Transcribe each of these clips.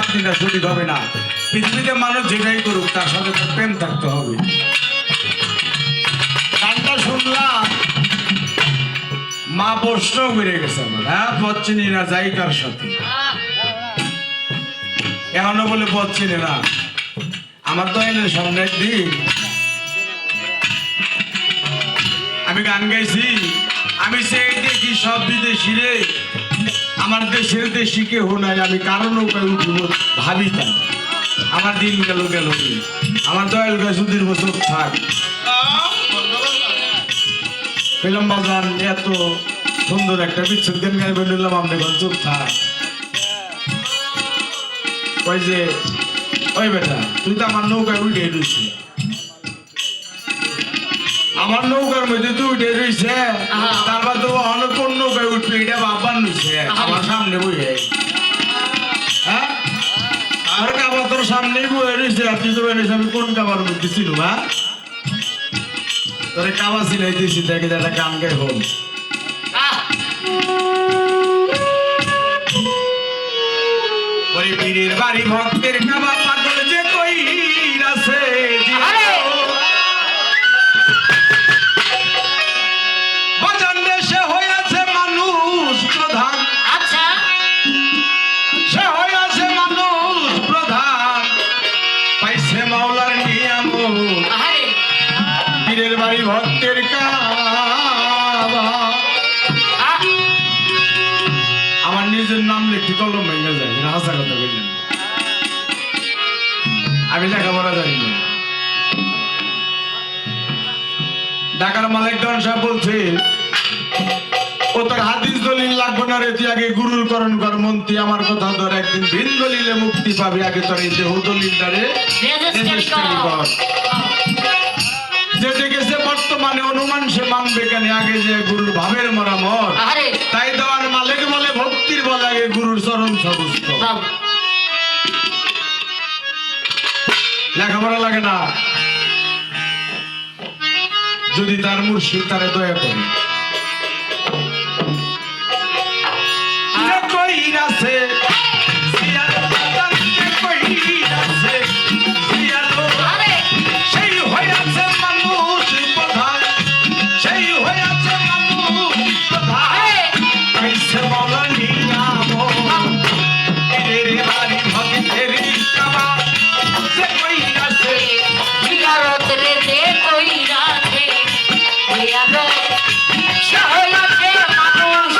আপনি না সঠিক হবে না। পৃথিবীতে মানুষ যেটাই করুক তার সাথে তার প্রেম থাকতে হবে। গানটা শুনলাম, মা প্রশ্ন বেড়ে গেছে আমার, হ্যাঁ পথ চিনি না যাই কার সাথে, এখনো বলে পথ চিনি না। আমার তো এনে সামনে একদিন আমি গান গাইছি, আমি সেই দেখি সব বিদেশি রে, আমার দেশের দেশি কেহ নাই, আমি কারণ উপায় উঠিব ভাবিতাম। আমার দিন গেল গেল, আমার দয়াল গাছ সুদীর বছর থাক পেলাম বাজান, এত সুন্দর একটা বিচ্ছেদ গান গাই বললাম, আপনি চুপ থাক। ওই যে ওই বেটা তুই তো আমার নৌকায় উঠে রয়েছে, আমার নৌকার মধ্যে তুই উঠে রয়েছে, তারপর তো অনেক কোন নৌকায় উঠবে এটা বাবার নইছে আমার সামনে বইয়ে, হ্যাঁ আর কাবা তোর সামনেই বয়ে রয়েছে, আর তুই তো বেরিয়েছে আমি কোন কাবার মধ্যে ছিল বা তোরে কাবা সিলাই দিয়েছি, দেখে একটা গান গাই হল। ওই পীরের বাড়ি ভক্তের কাবা পাগল যে কই আছে, বাজান দেশে হয়েছে মানুষ প্রধান, আচ্ছা সে হয়েছে মানুষ প্রধান, পাইছে মাওলার নিয়ামত, পীরের বাড়ি ভক্তের কাবা। আমার নিজের নাম লিখতে কলম ভেঙে যায়, হাসা কথা বললেন, আমি লেখাপড়া জানি না। ঢাকার মালিক ডন সাহেব বলছে ও তোর হাদিস দলিল লাগবে না রে, তুই আগে গুরুর করণ কর মন্ত্রী, আমার কথা ধর একদিন ভিন দলিলে মুক্তি পাবি, আগে তোর এই দেহ দলিলটারে রেজিস্ট্রি কর। যে দেখেছে বর্তমানে অনুমান সে মানবে কেন, আগে যে গুরুর ভাবের মরামর, তাই দেওয়ার মালিক বলে ভক্তির বলে আগে গুরুর চরণ সবস্ত। লেখাপড়া লাগে না, যদি তার মুর্শিদ তারে দয়া করে। সে হইয়াছে মানুষ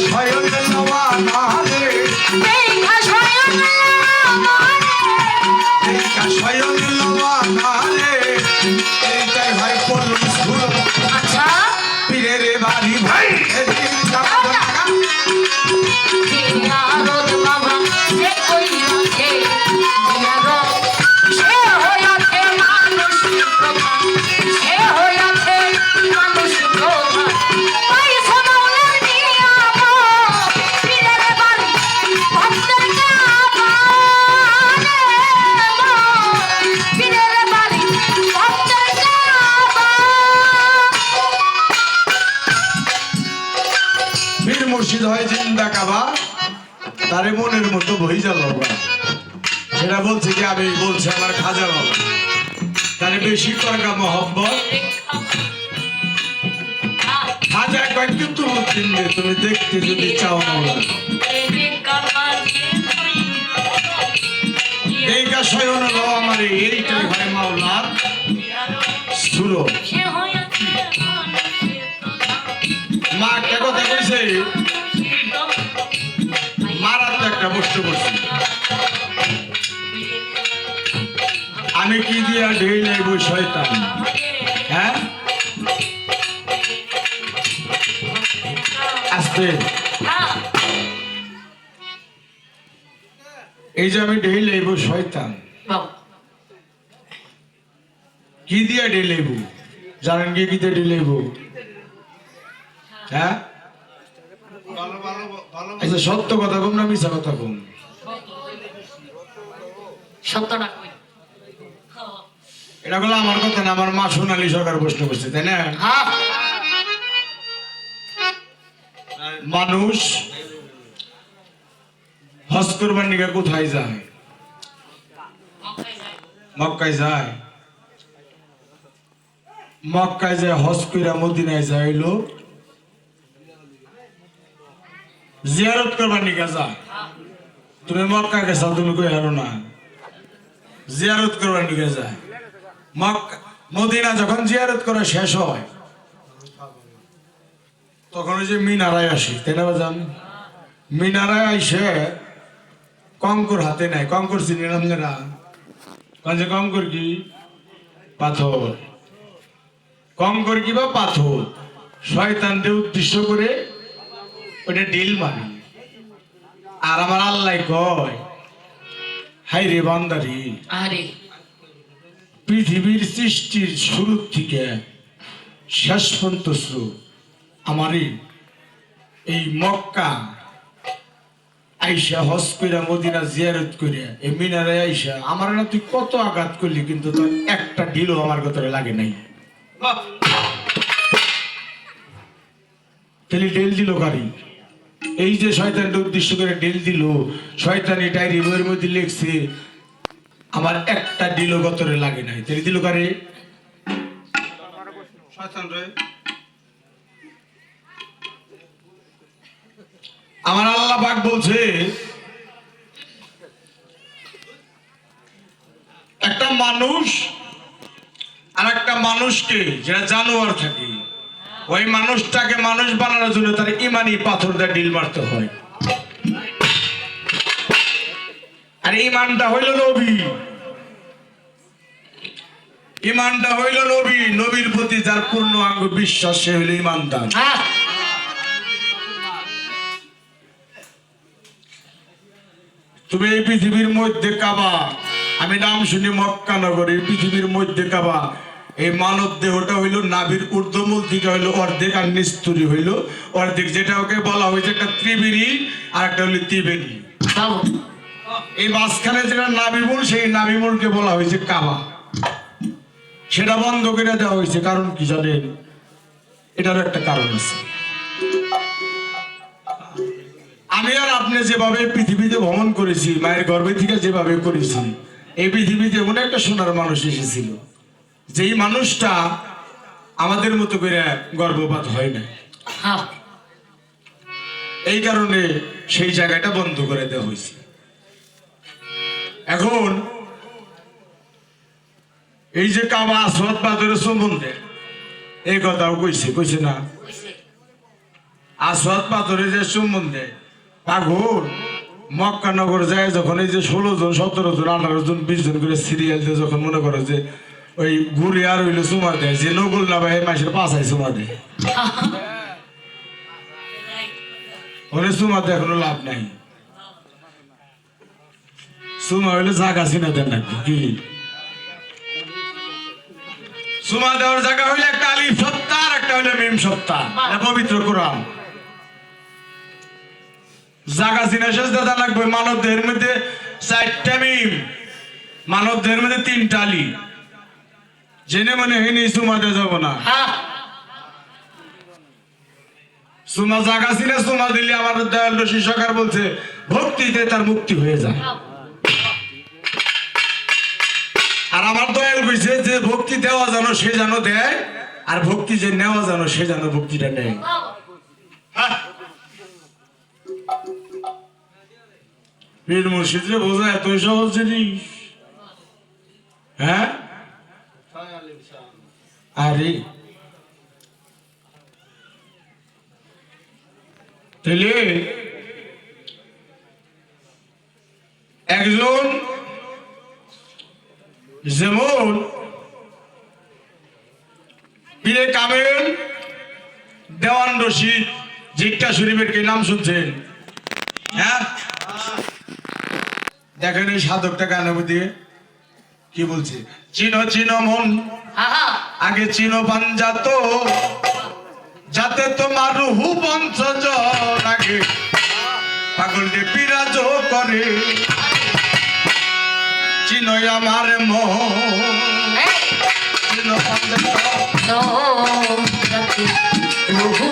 স্বয়ং লওয়া নারে দেখা স্বয়ং দেখা স্বয়ং লওয়া নারে এইটাই হয় পরম সুর আচ্ছা পীরের বাড়ি ভাই জিয়ারত বাবা যে কইরাছে জিয়ারত সে হইয়াছে মানুষ প্রধান সে হইয়াছে মানুষ প্রধান পয়সা মাওলা নিয়ামত পীরের বাড়ি ভক্তের কাবা পীরের বাড়ি ভক্তের কাবা পীর মুর্শিদ হয় জিন্দা কাবা তারে মনের মতো বই যা বাবা সেটা বলছে কি আমি বলছি আমার খাজা বাবা তারে বেশি করগা মহব্বত খাজা কয় কিন্তু কিনবে তুমি দেখতে যদি চাও মাওলা এই কা স্বয়ং লও আমারে এইটাই হয় মাওলার সুরো মা কে কথা কইছে মারাত একটা বস্তু করছি আমি কি দিয়া ঢেই লাইব শয়তান হ্যাঁ আস্তে এই যে আমি ঢেই লাইব শয়তান কি দিয়া ঢেই লাইব জানেন কি দিয়ে ঢেই লাইব হ্যাঁ আচ্ছা সত্য কথা কম না মিছা কথা কম সত্যটা কই এটা বলে আমার কথা না আমার মা সোনালী সরকার প্রশ্ন করছে তাই না হ্যাঁ মানুষ হজ করবার নিকা কোথায় যায় মক্কায় যায় মক্কায় যায় হজ কইরা মদিনায় যায় হইলো জিয়ারত করবার নিকা যায় তুমি মক্কা গেছাও তুমি কই হারো না জিয়ারত করবার নিকা যায় মক্কা মদিনা যখন জিয়ারত করা শেষ হয় তখন ওই যে মিনারায় আসি তাই না বাজান মিনারায় আইসে কঙ্কর হাতে নাই কঙ্কর চিনি আপনারা যে কঙ্কর কি পাথর কঙ্কর কি বা পাথর শয়তানকে উদ্দেশ্য করে ওটা ডিল মারি আর আমার আল্লাহ কয় হাই রে বান্দারি আরে পৃথিবীর সৃষ্টির শুরু থেকে শেষ পর্যন্ত আমারই এই মক্কা আইসা হজ কইরা মদিনা জিয়ারত কইরা এই মিনারে আইসা আমার না তুই কত আঘাত করলি কিন্তু তোর একটা ঢিলও আমার ভিতরে লাগে নাই তাহলে ঢেল দিল গাড়ি এই যে শয়তানটা উদ্দেশ্য করে ঢেল দিল শয়তানি ডায়েরি বইয়ের মধ্যে লিখছে আমার একটা ঢিলও গতরে লাগে নাই তাহলে দিল গাড়ি শয়তান রে আমার আল্লাহ পাক বলছে একটা মানুষ আর একটা মানুষকে যারা জানোয়ার থাকে ওই মানুষটাকে মানুষ বানানোর জন্য তার ইমানি পাথর দিয়ে ঢিল মারতে হয় আর ইমানটা হইল নবী ইমানটা হইল নবী নবীর প্রতি যার পূর্ণ আঙ্গ বিশ্বাস সে হইল ইমানদার তুমি এই পৃথিবীর মধ্যে কাবা আমি নাম শুনি মক্কা নগর এই পৃথিবীর মধ্যে কাবা এই মানব দেহটা হইল নাভির ঊর্ধ্বমূল থেকে হইলো অর্ধেক আর নিস্তুরি হইল অর্ধেক যেটা ওকে বলা হয়েছে একটা ত্রিবেণী আর একটা হইল ত্রিবেণী এই মাঝখানে যেটা নাভিমূল সেই নাভিমূলকে বলা হয়েছে কাবা সেটা বন্ধ করে দেওয়া হয়েছে কারণ কি জানেন এটারও একটা কারণ আছে আমি আর আপনি যেভাবে পৃথিবীতে ভ্রমণ করেছি মায়ের গর্ভে থেকে যেভাবে করেছি এই পৃথিবীতে এমন একটা সোনার মানুষ এসেছিল যেই মানুষটা আমাদের মতো করে গর্ভপাত হয় না এই কারণে সেই জায়গাটা বন্ধ করে দেওয়া হয়েছে এখন এই যে কাবা আসওয়াদ পাথরের সম্বন্ধে এই কথাও কইছে না আসওয়াদ পাথরে যে চুম্বন দেয় পাগল মক্কানগর যায় যখন এই যে 16 জন 17 জন 18 জন 20 জন করে সিরিয়াল দিয়ে যখন মনে করে যে ওই ঘুরে আর হইলে চুমা দেয় যে নগুল না ভাই মাসের পাশায় চুমা দেয় ওরে চুমা দেয় কোনো লাভ নাই চুমা হইলে জাগা চিনা দেন না কি চুমা দেওয়ার জায়গা হইলে একটা আলিফ সত্তা আর একটা হইলে মিম সত্তা এটা পবিত্র কোরআন জাগা চিনা শেষ দাদা লাগবে মানব দেহের মধ্যে 4টা মিম মানব দেহের মধ্যে 3টা আলিফ জেনে মনে হয়নি চুমা দেওয়া যাবো না চুমা জাগা চিনা চুমা দিলে আমার দয়াল রশি সরকার বলছে ভক্তিতে তার মুক্তি হয়ে যায় আর আমার দয়াল কইছে যে ভক্তি দেওয়া জানো সে জানো দেয় আর ভক্তি যে নেওয়া জানো সে জানো ভক্তিটা নেয় পীর মুর্শিদরে বোঝা এতই সহজ জিনিস হ্যাঁ আরে তাহলে একজন যেমন পীরে কামেল দেওয়ান রশিদ জিক্কা শরীফের কি নাম শুনছেন হ্যাঁ দেখেন এই সাধকটা গানের মধ্যে কি বলছে চিনো চিনো মন আগে চিনো পাঞ্জাত যাতে তোমার রুহু পঞ্চজ আগে পাগল দিয়ে বিরাজ করে চিনো আমার মন চিনো পাঞ্জাত রঘু